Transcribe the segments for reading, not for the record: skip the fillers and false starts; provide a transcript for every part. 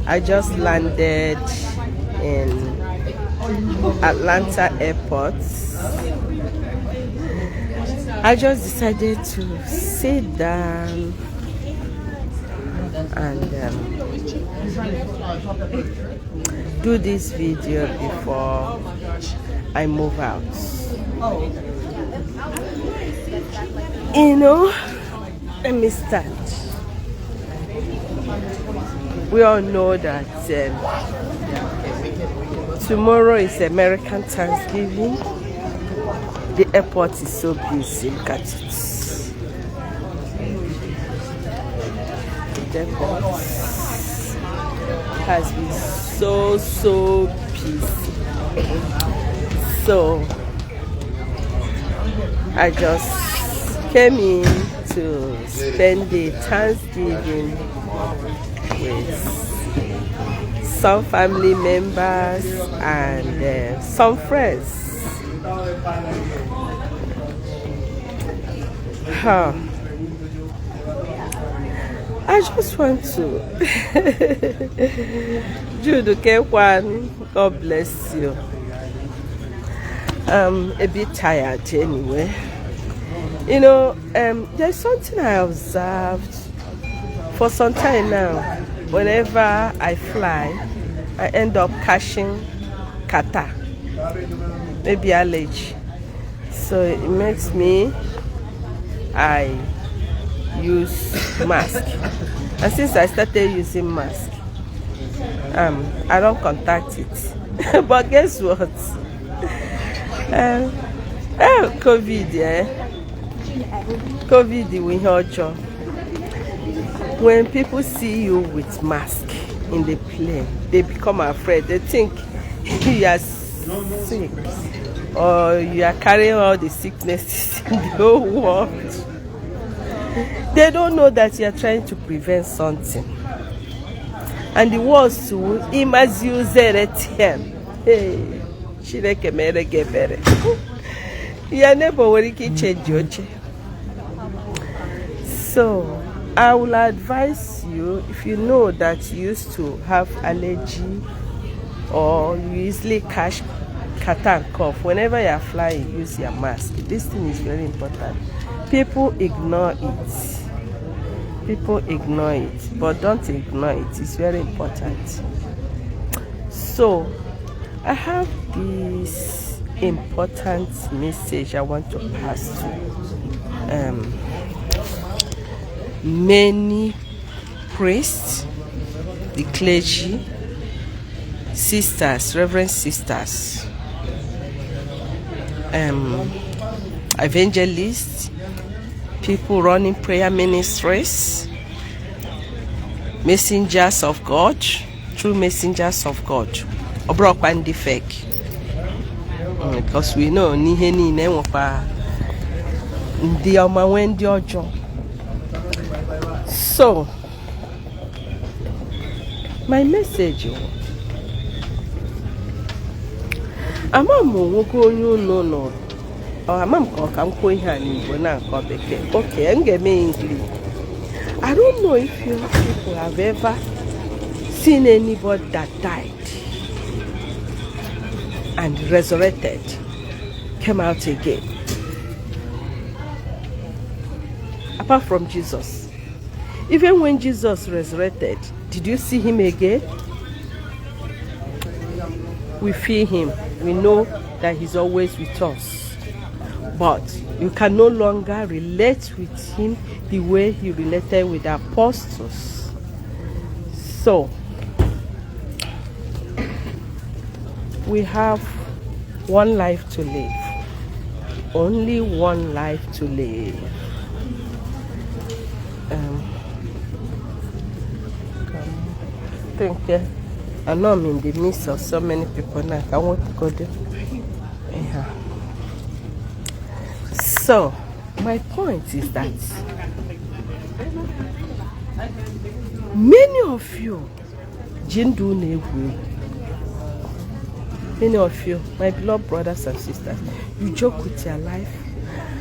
I just landed in Atlanta airport. I just decided to sit down and do this video before I move out. You know, let me start. We all know that tomorrow is American Thanksgiving. The airport is so busy. Look at it. The airport has been so busy. So I just came in to spend the Thanksgiving with some family members and some friends. I just want to Jude Kekwan, God bless you. A bit tired anyway. You know, there's something I observed for some time now. Whenever I fly, I end up catching catarrh, maybe allergy. So it makes me, I use mask. And since I started using mask, I don't contact it. But guess what? COVID, COVID, we heard you. When people see you with mask in the plane, they become afraid. They think you are sick or you are carrying all the sicknesses in the whole world. They don't know that you are trying to prevent something. And the words to immerse you ZRTM. Hey, Shireke mere gebere. Your neighbor will change your chair. So I will advise you, if you know that you used to have allergy or you easily catch catarrh and cough, whenever you are flying, use your mask. This thing is very important. People ignore it. People ignore it, but don't ignore it. It's very important. So I have this important message I want to pass to many priests, the clergy, sisters, reverend sisters, evangelists, people running prayer ministries, messengers of God, true messengers of God, and the fake. Because we know so my message, okay, English. I don't know if you people have ever seen anybody that died and resurrected, came out again. Apart from Jesus. Even when Jesus resurrected, did you see him again? We fear him. We know that he's always with us. But you can no longer relate with him the way he related with the apostles. So, we have one life to live. Only one life to live. I know I'm in the midst of so many people now. I want to go there. Yeah. So, my point is that many of you, many of you, my beloved brothers and sisters, you joke with your life.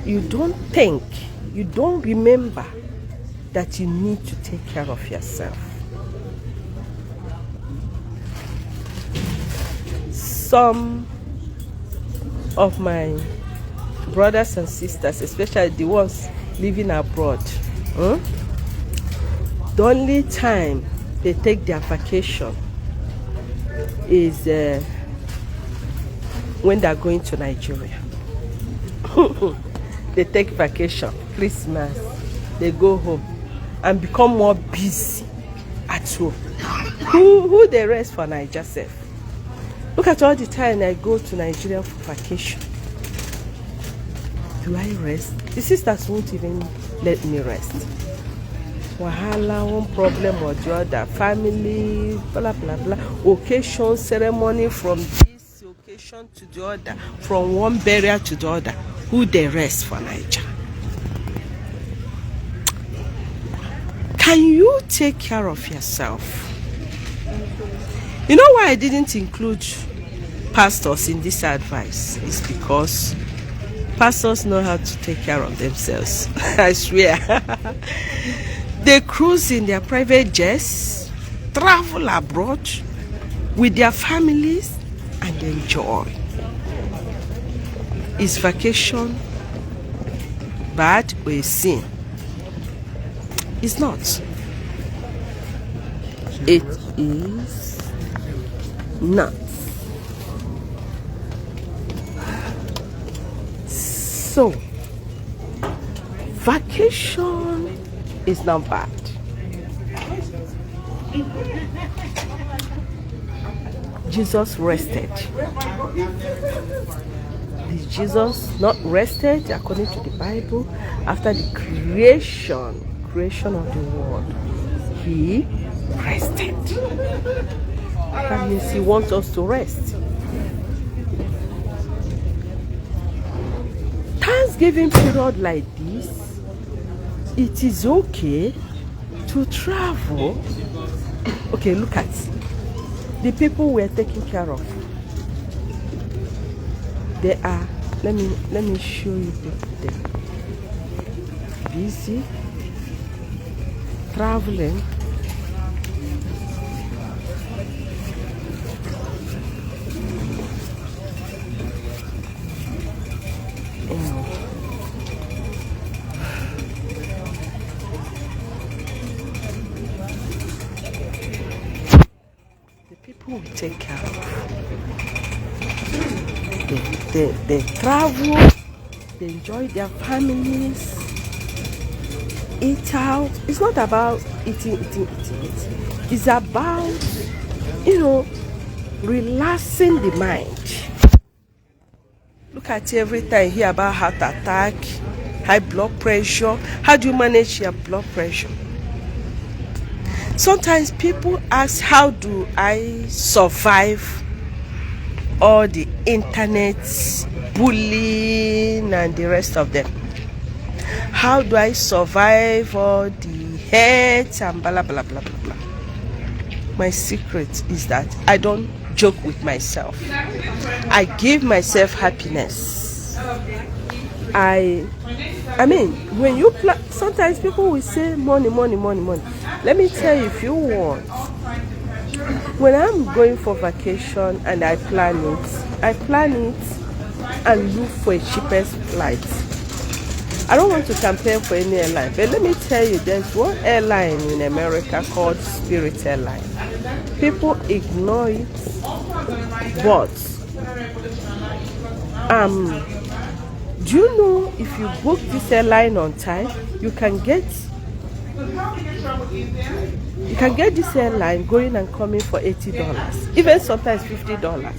You don't think, you don't remember that you need to take care of yourself. some of my brothers and sisters, especially the ones living abroad, the only time they take their vacation is when they're going to Nigeria. They take vacation, Christmas, they go home and become more busy at home. Who they rest for Nigeria self? Look at all the time I go to Nigeria for vacation. Do I rest? The sisters won't even let me rest. Wahala, one problem or the other, family, blah blah blah, occasion, ceremony, from this occasion to the other, from one burial to the other. Who they rest for Nigeria? Can you take care of yourself? You know why I didn't include pastors in this advice? It's because pastors know how to take care of themselves. I swear. They cruise in their private jets, travel abroad with their families and enjoy. Is vacation bad or a sin? It's not. It is not. So, vacation is not bad. Jesus rested. Is Jesus not rested according to the Bible? After the creation of the world, he rested. That means he wants us to rest. Thanksgiving period like this, it is okay to travel. Okay, look at the people we're taking care of. They are, let me show you them. Busy, traveling. The people we take care of. They travel, they enjoy their families, eat out. It's not about eating. It's about, relaxing the mind. Look at every time you hear about heart attack, high blood pressure. How do you manage your blood pressure? Sometimes people ask, how do I survive all the internet bullying and the rest of them? How do I survive all the hate and blah blah blah blah blah? My secret is that I don't joke with myself. I give myself happiness. I mean, when you sometimes people will say money. Let me tell you, if you want, when I'm going for vacation and I plan it and look for a cheapest flight. I don't want to campaign for any airline, but let me tell you, there's one airline in America called Spirit Airline. People ignore it, but do you know if you book this airline on time, you can get this airline going and coming for $80, even sometimes $50.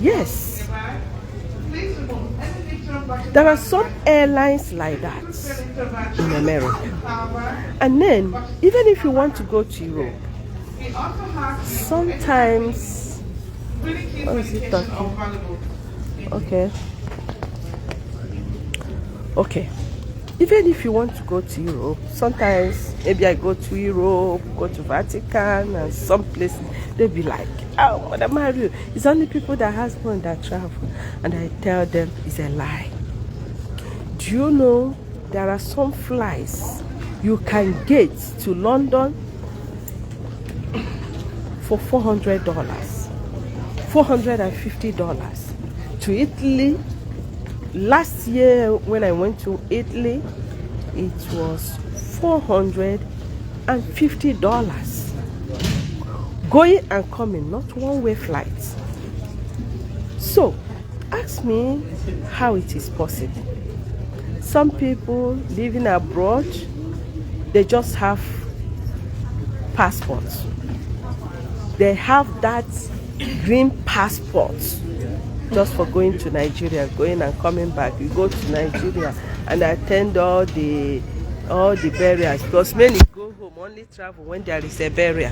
Yes. There are some airlines like that in America. And then, even if you want to go to Europe, sometimes, what is it talking? Okay. Even if you want to go to Europe, sometimes maybe I go to Europe, go to Vatican and some places, they'll be like, oh, Mother Mario, it's only people that has money that travel. And I tell them it's a lie. Do you know there are some flights you can get to London for $400? $450. To Italy, last year when I went to Italy, it was $450. Going and coming, not one-way flights. So, ask me how it is possible. Some people living abroad, they just have passports. They have that green passport just for going to Nigeria, going and coming back. You go to Nigeria and attend all the burials, because many go home, only travel when there is a burial.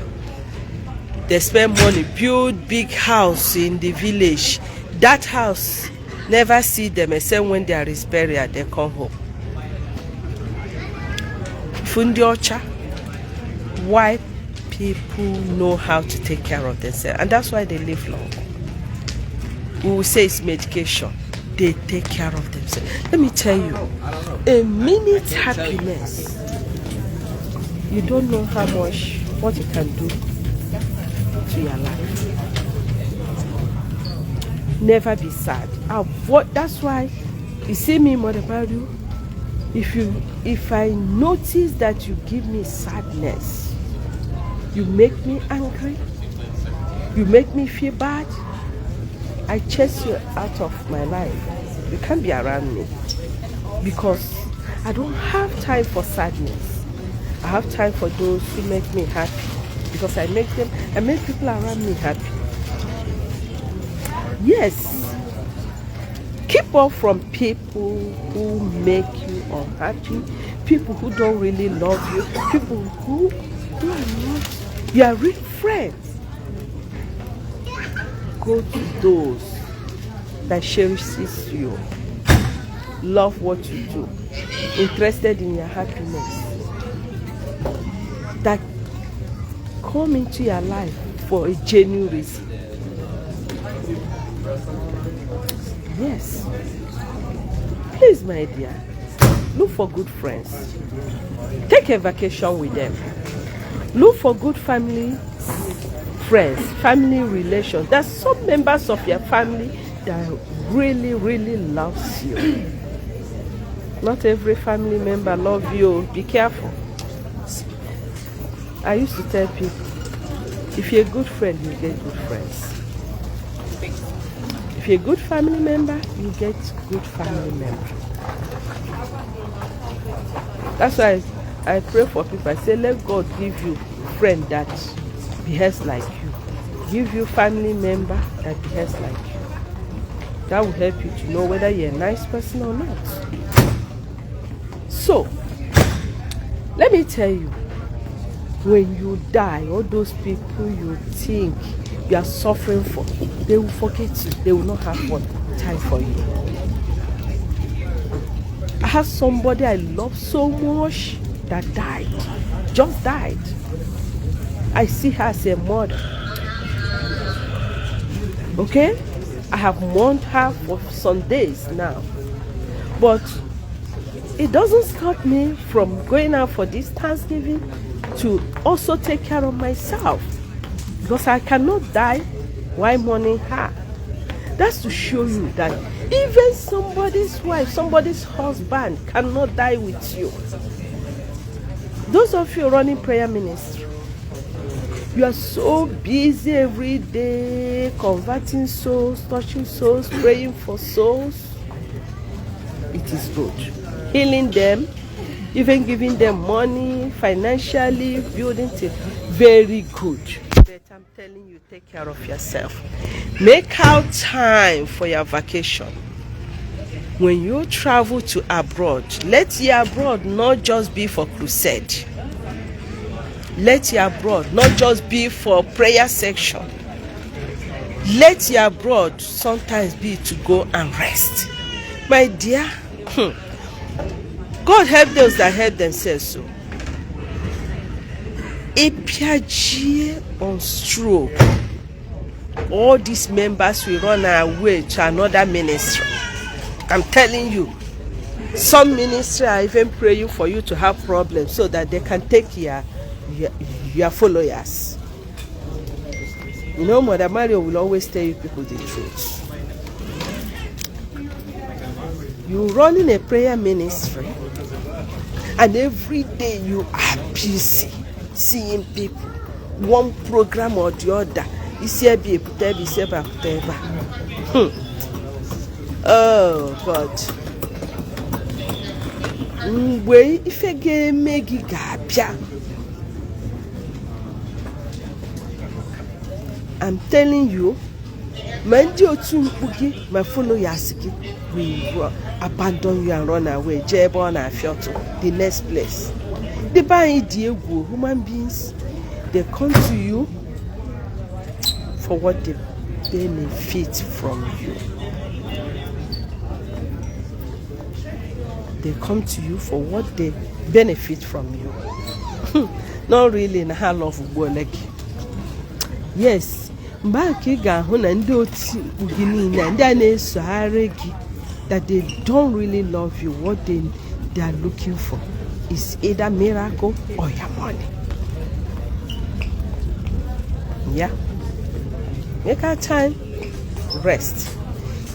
They spend money, build big house in the village. That house never see them except when there is burial, they come home. Fundiocha, why people know how to take care of themselves, and that's why they live long. We will say it's medication. They take care of themselves. Let me tell you, a minute happiness, you don't know how much, what it can do to your life. Never be sad. That's why you see me, Mother Badu, if I notice that you give me sadness, you make me angry, you make me feel bad, I chase you out of my life. You can't be around me, because I don't have time for sadness. I have time for those who make me happy, because I make people around me happy. Yes, keep off from people who make you unhappy, people who don't really love you, people who are not your real friends. Go to those that cherishes you, love what you do, interested in your happiness, that come into your life for a genuine reason. Yes. Please, my dear, look for good friends. Take a vacation with them. Look for good family friends, family relations. There's some members of your family that really, really loves you. Not every family member loves you. Be careful. I used to tell people, if you're a good friend, you get good friends. If you're a good family member, you get good family member. That's why I pray for people. I say, let God give you a friend that behaves like you. Give you family member that behaves like you. That will help you to know whether you're a nice person or not. So, let me tell you, when you die, all those people you think you are suffering for, they will forget you. They will not have time for you. I have somebody I love so much that died, just died. I see her as a mother. Okay? I have mourned her for some days now. But it doesn't stop me from going out for this Thanksgiving to also take care of myself. Because I cannot die while mourning her. That's to show you that even somebody's wife, somebody's husband cannot die with you. Those of you running prayer ministry, you are so busy every day converting souls, touching souls, praying for souls. It is good. Healing them, even giving them money, financially, building things. Very good. But I'm telling you, take care of yourself. Make out time for your vacation. When you travel to abroad, let your abroad not just be for crusade. Let your abroad not just be for prayer section. Let your abroad sometimes be to go and rest. My dear, God help those that help themselves. So, Epiagie on stroke. All these members will run away to another ministry. I'm telling you, some ministry are even praying for you to have problems so that they can take your followers. You know, Mother Mario will always tell you people the truth. You running a prayer ministry, and every day you are busy seeing people, one program or the other. Oh God. If a game make I'm telling you, my follow Yasiki, we abandon you and run away. Jebon and Fioto, the next place. They buy Diego, human beings, they come to you for what they benefit from you. They come to you for what they benefit from you. Not really in a love of like. Yes. That they don't really love you. What they are looking for is either miracle or your money. Yeah. Make our time rest.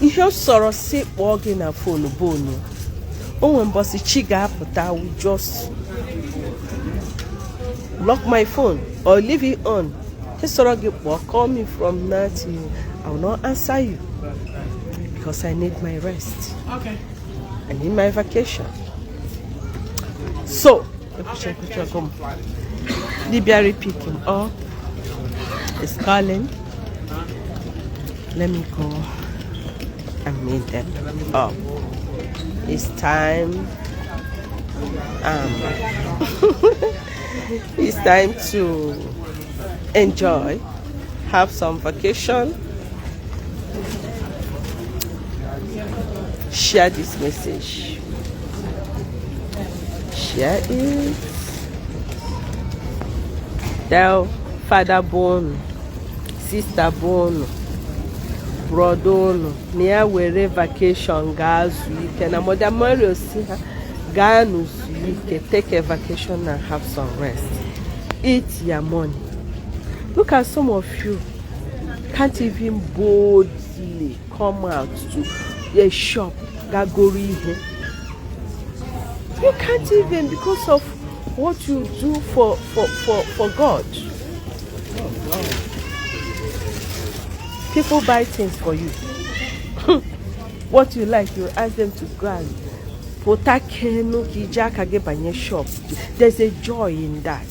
If your sorrow sit walking a phone bone, oh, when bossy chiga put I will just lock my phone or leave it on. His sorrow call me from now till I will not answer you because I need my rest. Okay. I need my vacation. So, Libya pick him up. It's calling. Let me go and meet them up. It's time. It's time to enjoy, have some vacation. Share this message. Share it. Tell Father Bone, Sister Bone, Brother, near where vacation guys you can. Mother Mario see her. Ganus, you can take a vacation and have some rest. Eat your money. Look at some of you can't even boldly come out to a shop. Gagori. You can't even because of what you do for God. People buy things for you. What you like, you ask them to grant. Shop. There's a joy in that.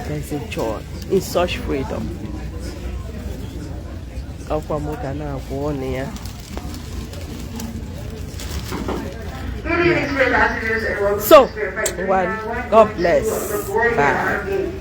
There's a joy in such freedom. So, one, God bless. Bye.